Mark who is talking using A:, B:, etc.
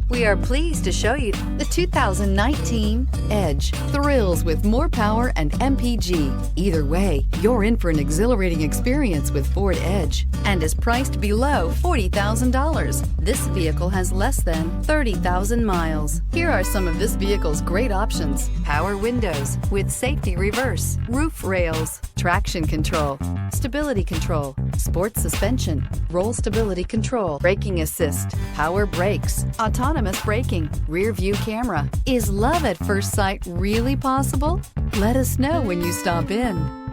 A: We are pleased to show you the 2019 Edge. Thrills with more power and MPG. Either way, you're in for an exhilarating experience with Ford Edge and is priced below $40,000. This vehicle has less than 30,000 miles. Here are some of this vehicle's great options: power windows with safety reverse, roof rails, traction control, stability control, sports suspension, roll stability control, braking assist, power brakes, autonomous braking, rear view camera. Is love at first sight really possible? Let us know when you stop in.